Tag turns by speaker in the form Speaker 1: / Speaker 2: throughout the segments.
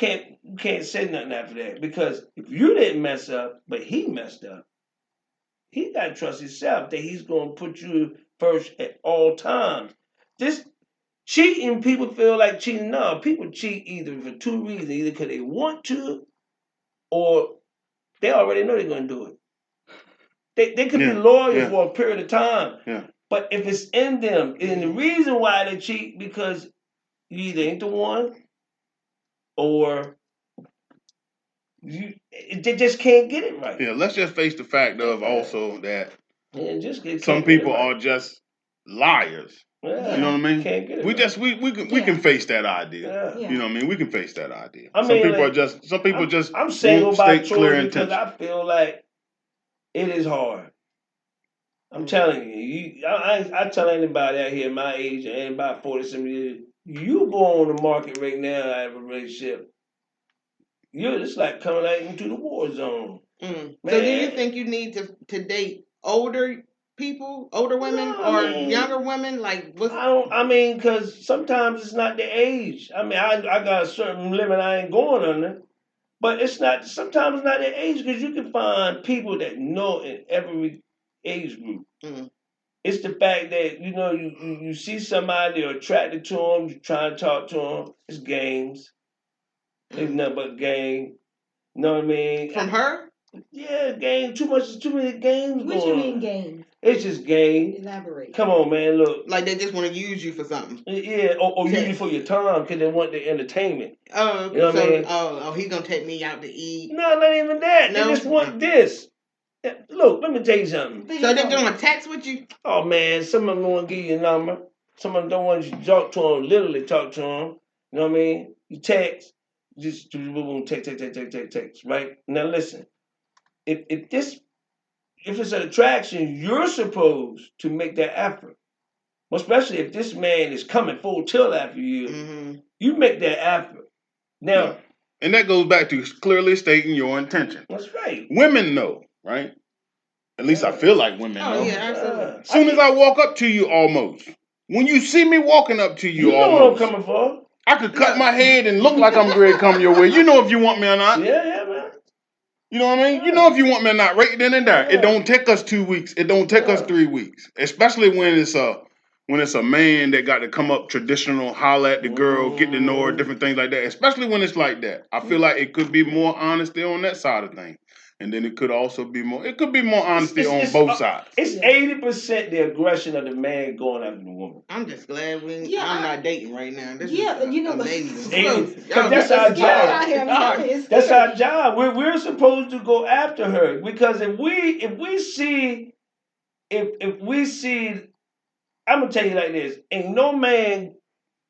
Speaker 1: can't say nothing after that because if you didn't mess up, but he messed up, he got to trust himself that he's going to put you first at all times. This cheating, people feel like cheating. No, people cheat either for two reasons: either because they want to, or they already know they're going to do it. They could be loyal for a period of time.
Speaker 2: Yeah.
Speaker 1: But if it's in them, and the reason why they cheat because you either ain't the one or they just can't get it right.
Speaker 2: Yeah, let's just face the fact of also that
Speaker 1: some
Speaker 2: people are just liars.
Speaker 1: Yeah.
Speaker 2: You know what I mean?
Speaker 1: Can't get it
Speaker 2: we
Speaker 1: right.
Speaker 2: just we can face that idea.
Speaker 1: Yeah.
Speaker 2: You know what I mean? We can face that idea.
Speaker 1: I mean,
Speaker 2: some people just
Speaker 1: I'm single by choice
Speaker 2: clear
Speaker 1: because I feel like it is hard. I'm telling you, I tell anybody out here my age and about 40-some years, you go on the market right now and have a relationship, you're just like coming out into the war zone.
Speaker 3: So do you think you need to date older people, older women, or younger women? Like,
Speaker 1: because sometimes it's not the age. I mean, I got a certain limit I ain't going under. But sometimes it's not the age because you can find people that know in every age group.
Speaker 3: Mm-hmm.
Speaker 1: It's the fact that, you see somebody, you're attracted to them, you try to talk to them. It's games. It's nothing but game. You know what I mean?
Speaker 3: From her?
Speaker 1: Yeah, game. Too many games
Speaker 4: What you mean games?
Speaker 1: It's just game.
Speaker 4: Elaborate.
Speaker 1: Come on, man. Look.
Speaker 3: Like they just want to use you for something.
Speaker 1: Yeah, or use you for your time because they want the entertainment.
Speaker 3: Oh,
Speaker 1: you know what I mean?
Speaker 3: He's going to take me out to eat.
Speaker 1: No, not even that.
Speaker 3: No?
Speaker 1: They just want this. Look, let me tell you something.
Speaker 3: So they're going to text with you?
Speaker 1: Oh, man, some of them want to give you a number. Some of them don't want you to talk to them, literally talk to them. You know what I mean? You text, just text, right? Now, listen. If it's an attraction, you're supposed to make that effort. Well, especially if this man is coming full tilt after you, you make that effort. Now,
Speaker 2: and that goes back to clearly stating your intention.
Speaker 1: That's right.
Speaker 2: Women know, right? At least I feel like women know.
Speaker 3: Yeah, absolutely.
Speaker 2: As soon as I walk up to you, almost. When you see me walking up to you,
Speaker 1: you know
Speaker 2: almost.
Speaker 1: what I'm coming for.
Speaker 2: I could cut my head and look like I'm ready to come your way. You know if you want me or not.
Speaker 1: Yeah, man.
Speaker 2: You know what I mean? You know if you want me or not, right then and there. It don't take us 2 weeks. It don't take us 3 weeks. Especially when it's a man that got to come up traditional, holler at the girl, get to know her, different things like that. Especially when it's like that. I feel like it could be more honesty on that side of things. And then it could also be more honesty on both sides.
Speaker 1: It's 80% the aggression of the man going after the woman.
Speaker 3: I'm just glad I'm not dating right now. This
Speaker 1: amazing. That's our job. That's our job. We're supposed to go after her because if we see, I'm gonna tell you like this: ain't no man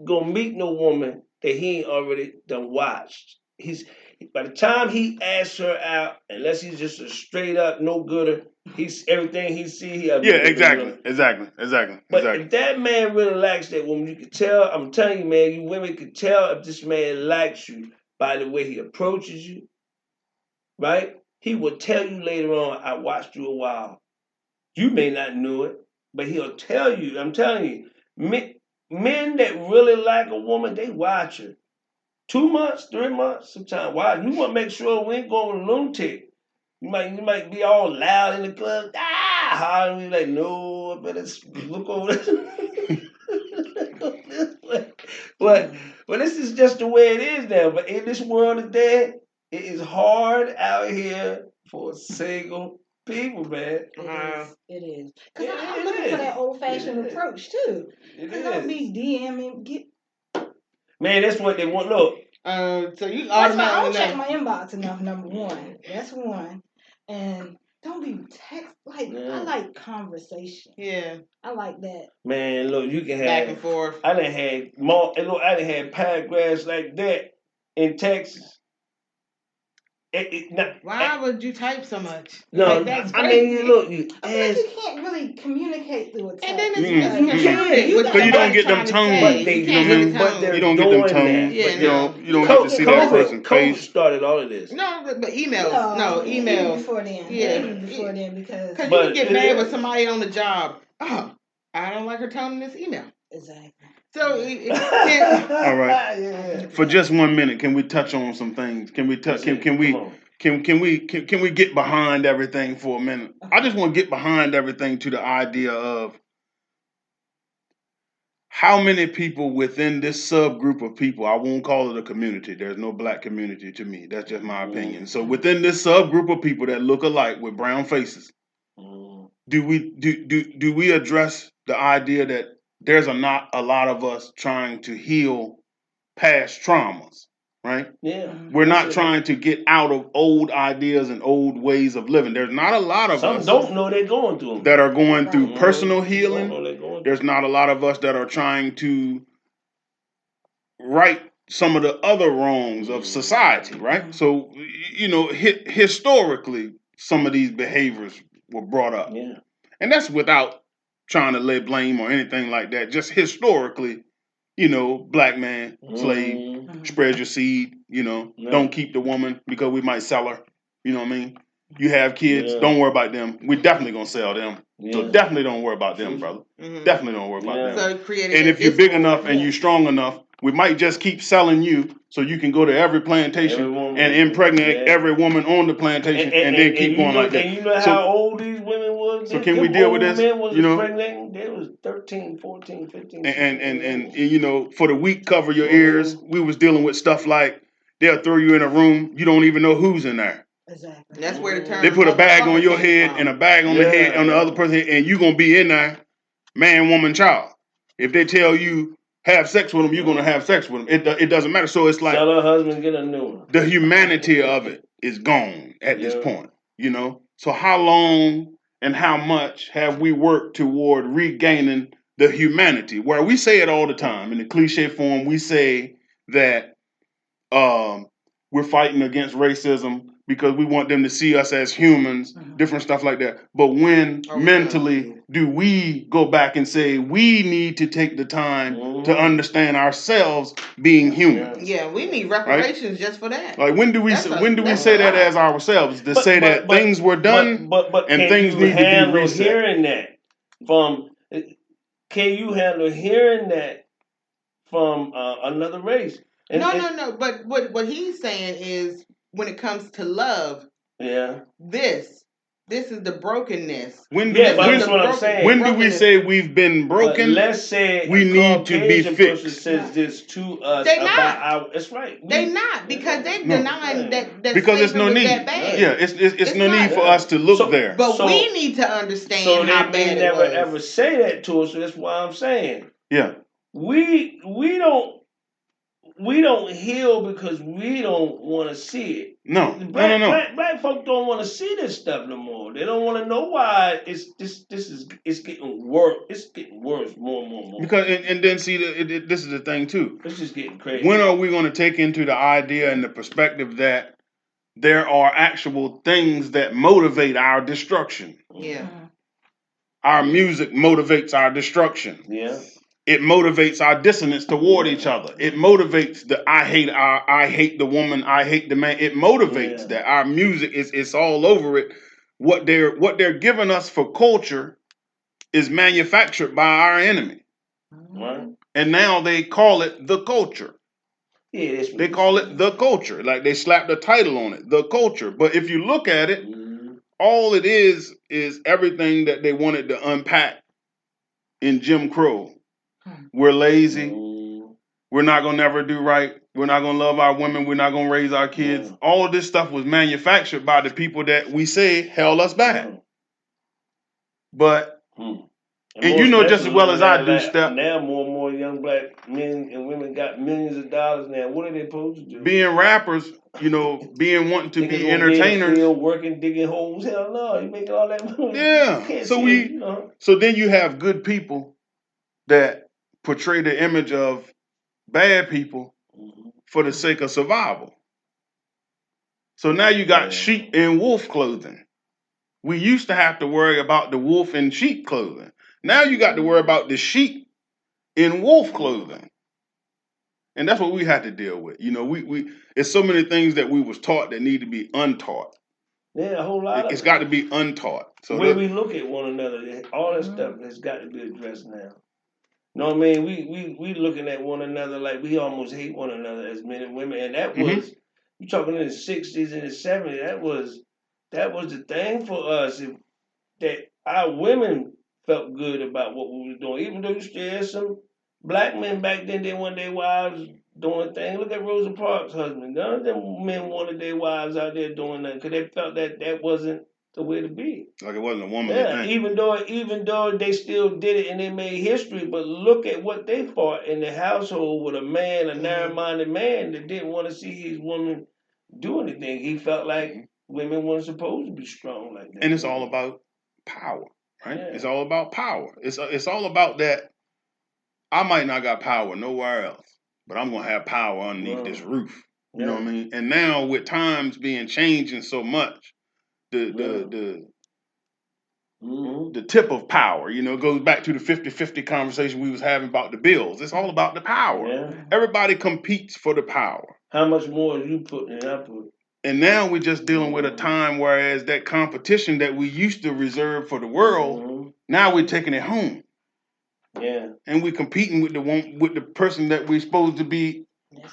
Speaker 1: gonna meet no woman that he ain't already done watched. By the time he asks her out, unless he's just a straight up no gooder, he's everything he see.
Speaker 2: Exactly.
Speaker 1: But if that man really likes that woman, you can tell. I'm telling you, man, you women can tell if this man likes you by the way he approaches you. Right? He will tell you later on, "I watched you a while." You may not know it, but he'll tell you. I'm telling you, men that really like a woman, they watch her. 2 months, 3 months, sometimes. Why? You want to make sure we ain't going lunatic. You might be all loud in the club, hollering. Like, no, I better look over this. But this is just the way it is now. But in this world today, it is hard out here for single people, man.
Speaker 4: It is. Because I'm looking for that old-fashioned approach, too. Because don't be DMing,
Speaker 1: Man, that's what they want. Look.
Speaker 3: So you
Speaker 4: automatically I don't check my inbox enough, number one. That's one. And don't be text I like conversation.
Speaker 3: Yeah.
Speaker 4: I like that.
Speaker 1: Man, look, you can have
Speaker 3: back and forth.
Speaker 1: I done had paragraphs like that in Texas.
Speaker 3: Why would you type so much?
Speaker 1: No,
Speaker 3: that's
Speaker 1: I mean, look,
Speaker 4: you can't really communicate through a text.
Speaker 3: And then it's
Speaker 2: because you don't get them tones. You don't get them tones. You don't get to see that person's face.
Speaker 1: Started all of this.
Speaker 3: No, but emails. No, emails.
Speaker 4: Before then.
Speaker 3: Yeah.
Speaker 4: Before then, because
Speaker 3: you can get mad with somebody on the job. Oh, I don't like her tone in this email.
Speaker 4: Exactly.
Speaker 3: So,
Speaker 2: all right. Yeah. For just 1 minute, can we touch on some things? Can we touch? Can we get behind everything for a minute? I just want to get behind everything to the idea of how many people within this subgroup of people. I won't call it a community. There's no black community to me. That's just my opinion. So within this subgroup of people that look alike with brown faces, do we address the idea that there's not a lot of us trying to heal past traumas, right?
Speaker 1: Yeah.
Speaker 2: We're not trying to get out of old ideas and old ways of living. There's not a lot of us
Speaker 1: don't know they're going through them.
Speaker 2: that are going through personal healing. There's not a lot of us that are trying to right some of the other wrongs of society, right? So, historically, some of these behaviors were brought up.
Speaker 1: Yeah.
Speaker 2: And that's without trying to lay blame or anything like that. Just historically, black man, slave, spread your seed, don't keep the woman because we might sell her. You know what I mean? You have kids, don't worry about them. We're definitely going to sell them. Yeah. So definitely don't worry about them, brother. Definitely don't worry about them. So and if you're big enough and you're strong enough, we might just keep selling you so you can go to every plantation and impregnate every woman on the plantation and then keep going like that.
Speaker 1: And you know how old these women was?
Speaker 2: So can we deal with this?
Speaker 1: They was 13, 14, 15.
Speaker 2: And for the week, cover your ears. We was dealing with stuff like they'll throw you in a room. You don't even know who's in there.
Speaker 3: Exactly. That's where the term.
Speaker 2: They put a bag on your head and a bag on the head on the other person's head, and you're going to be in there, man, woman, child. If they tell you have sex with them, you're going to have sex with them. It doesn't matter. So it's like,
Speaker 1: tell her husband, get a new one.
Speaker 2: The humanity of it is gone at this point, So how long and how much have we worked toward regaining the humanity? Where we say it all the time in the cliche form, we say that we're fighting against racism because we want them to see us as humans, different stuff like that. But when mentally do we go back and say we need to take the time to understand ourselves being human?
Speaker 3: Yeah, we need reparations just for that.
Speaker 2: Like when do we say that as ourselves? To say that things were done and things need to be reset.
Speaker 1: Can you handle hearing that from another race?
Speaker 3: No. But what he's saying is, when it comes to love, this is the brokenness.
Speaker 1: That's what I'm saying.
Speaker 2: When do we say we've been broken?
Speaker 1: But let's say
Speaker 2: we need to be fixed.
Speaker 1: Says this to us.
Speaker 3: They're not.
Speaker 1: That's right.
Speaker 3: They're not, because they're denying that
Speaker 2: because there's no need.
Speaker 3: That bad.
Speaker 2: Yeah, it's no need for us to look there.
Speaker 3: But we need to understand how bad it was. So they
Speaker 1: never ever say that to us. So that's why I'm saying.
Speaker 2: Yeah.
Speaker 1: We don't heal because we don't want to see it.
Speaker 2: No.
Speaker 1: Black folk don't want to see this stuff no more. They don't want to know why it's getting worse. It's getting worse more and more.
Speaker 2: Because and then see this is the thing too.
Speaker 1: It's just getting crazy.
Speaker 2: When are we going to take into the idea and the perspective that there are actual things that motivate our destruction?
Speaker 3: Yeah.
Speaker 2: Our music motivates our destruction.
Speaker 1: Yeah.
Speaker 2: It motivates our dissonance toward each other. It motivates the I hate the woman, I hate the man. It motivates that. Our music it's all over it. What they're giving us for culture is manufactured by our enemy.
Speaker 1: Right.
Speaker 2: And now they call it the culture.
Speaker 1: Yeah,
Speaker 2: they call it the culture. Like they slapped a title on it, the culture. But if you look at it, all it is everything that they wanted to unpack in Jim Crow. We're lazy. We're not going to never do right. We're not going to love our women. We're not going to raise our kids. All of this stuff was manufactured by the people that we say held us back. But, and you know just as well as I do, Steph.
Speaker 1: Now more and more young black men and women got millions of dollars now. What are they supposed to do?
Speaker 2: Being rappers, wanting to be entertainers.
Speaker 1: Working, digging holes. Hell no, you making all that money.
Speaker 2: Yeah. So then you have good people that portray the image of bad people for the sake of survival. So now you got sheep in wolf clothing. We used to have to worry about the wolf in sheep clothing. Now you got to worry about the sheep in wolf clothing. And that's what we had to deal with. We it's so many things that we was taught that need to be untaught.
Speaker 1: Yeah, a whole lot.
Speaker 2: It's got to be untaught. So
Speaker 1: the way we look at one another, all that stuff has got to be addressed now. You know what I mean? We looking at one another like we almost hate one another as men and women, and that was you talking in the 60s and the 70s. That was the thing for us. That our women felt good about what we were doing, even though you still had some black men back then. They wanted their wives doing things. Look at Rosa Parks' husband. None of them men wanted their wives out there doing that because they felt that wasn't the way to be.
Speaker 2: Like it wasn't a womanly thing.
Speaker 1: Even though they still did it and they made history, but look at what they fought in the household with a narrow-minded man that didn't want to see his woman do anything. He felt like women weren't supposed to be strong like that.
Speaker 2: And it's all about power, right? Yeah. It's all about power. It's all about that. I might not got power nowhere else, but I'm gonna have power underneath this roof. You know what I mean? And now with times being changing so much, the tip of power, goes back to the 50-50 conversation we was having about the bills. It's all about the power. Yeah. Everybody competes for the power.
Speaker 1: How much more are you putting than I put?
Speaker 2: And now we're just dealing with a time whereas that competition that we used to reserve for the world, now we're taking it home.
Speaker 1: Yeah.
Speaker 2: And we're competing with the person that we're supposed to be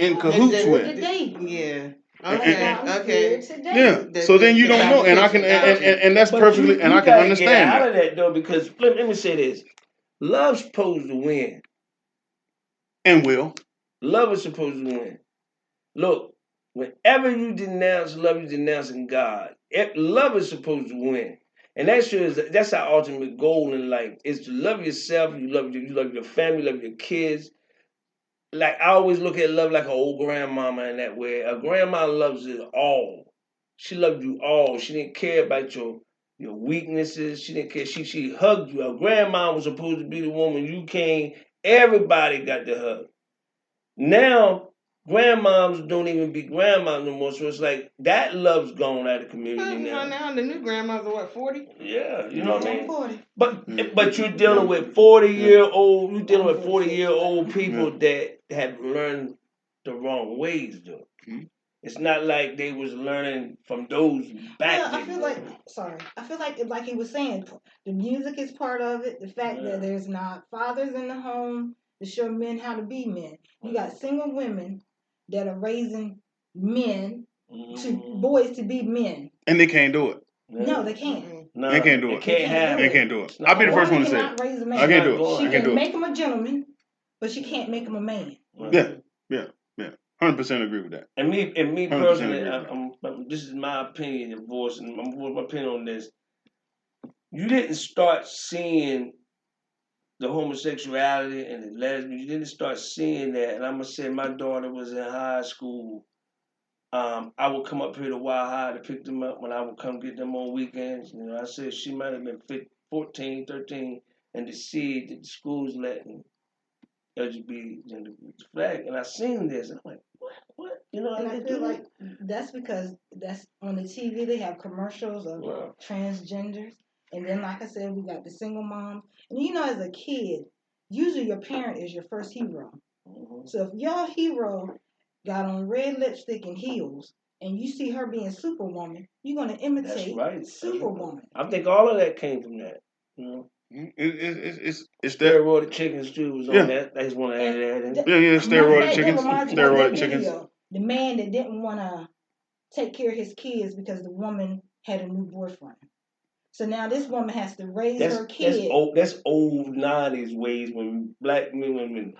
Speaker 2: in cahoots with.
Speaker 3: Yeah. Okay.
Speaker 2: Yeah. So then you don't know, and I can, and that's perfectly, and I can understand
Speaker 1: out of that though, because let me say this: love's supposed to win,
Speaker 2: and will.
Speaker 1: Love is supposed to win. Look, whenever you denounce love, you're denouncing God. Love is supposed to win, and that's our ultimate goal in life: is to love yourself. You love your family, you love your kids. Like, I always look at love like an old grandmama in that way. A grandma loves it all. She loved you all. She didn't care about your weaknesses. She didn't care. She hugged you. A grandma was supposed to be the woman you came. Everybody got the hug. Now, grandmoms don't even be grandmas no more. So it's like that love's gone out of the community
Speaker 3: now the new grandmas are what, 40?
Speaker 1: Yeah, you know what I mean? 40. But you're dealing with 40-year-old. You're dealing with 40-year-old people that have learned the wrong ways, though. Mm-hmm. It's not like they was learning from those back then.
Speaker 4: I feel like he was saying, the music is part of it. The fact that there's not fathers in the home to show men how to be men. You got single women that are raising men boys to be men.
Speaker 2: And they can't do it.
Speaker 4: No, they can't.
Speaker 2: No, they can't do it. They can't do it. I'll be the first one to say it. I can't do it.
Speaker 4: She can make him a gentleman, but she can't make him a man.
Speaker 2: Yeah. 100% agree with that.
Speaker 1: And me personally, this is my opinion, I'm voicing my opinion on this. You didn't start seeing the homosexuality and the lesbians. You didn't start seeing that. And I'm going to say my daughter was in high school. I would come up here to Wild High to pick them up when I would come get them on weekends. I said she might have been 14, 13, and to see that the schools letting LGBT flag. And I seen this, and I'm like, what?
Speaker 4: And I feel like that's because that's on the TV. They have commercials of transgenders. And then, like I said, we got the single moms. And as a kid, usually your parent is your first hero. Mm-hmm. So if your hero got on red lipstick and heels, and you see her being Superwoman, you're going to imitate Superwoman.
Speaker 1: I think all of that came from that.
Speaker 2: It's
Speaker 1: steroided chickens too was on that. I just want to add that.
Speaker 2: Steroided chickens. Steroided chickens.
Speaker 4: The man that didn't want to take care of his kids because the woman had a new boyfriend. So now this woman has to raise her kids.
Speaker 1: That's old 90s ways when black men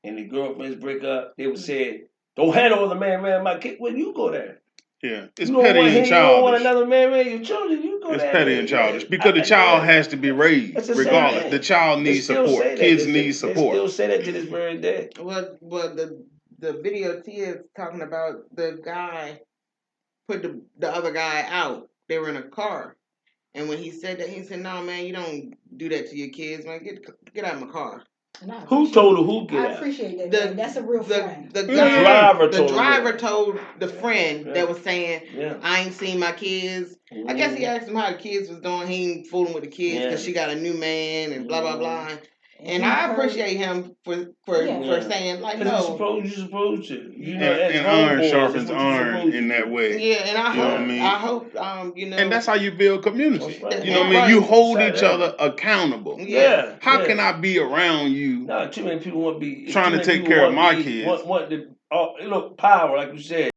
Speaker 1: and the girlfriends break up. They would say, "Don't have no other man marry my kid." Well, you go there.
Speaker 2: Yeah, it's petty and childish. You
Speaker 1: don't want another man marry your children. You go there.
Speaker 2: It's petty and childish because the child has to be raised regardless. The child needs support. Kids need support.
Speaker 1: They still say that to this very day.
Speaker 3: Well, the video Tia is talking about, the guy put the other guy out. They were in a car. And when he said that, he said, "No, man, you don't do that to your kids, man. Get out of my car."
Speaker 1: Who told her who get out?
Speaker 4: I appreciate that. That's a real friend.
Speaker 3: The driver told the friend that was saying, "I ain't seen my kids." I guess he asked him how the kids was doing. He ain't fooling with the kids because she got a new man and blah, blah, blah. And I appreciate him for saying like no.
Speaker 1: You're supposed to. You know,
Speaker 2: and iron sharpens iron in that way.
Speaker 3: Yeah, and I hope you know.
Speaker 2: And that's how you build community.
Speaker 1: Right.
Speaker 2: You know what I mean? You hold each other accountable.
Speaker 1: Yeah.
Speaker 2: How can I be around you?
Speaker 1: No, too many people want to be
Speaker 2: trying to take care of my kids.
Speaker 1: Want look, power, like you said.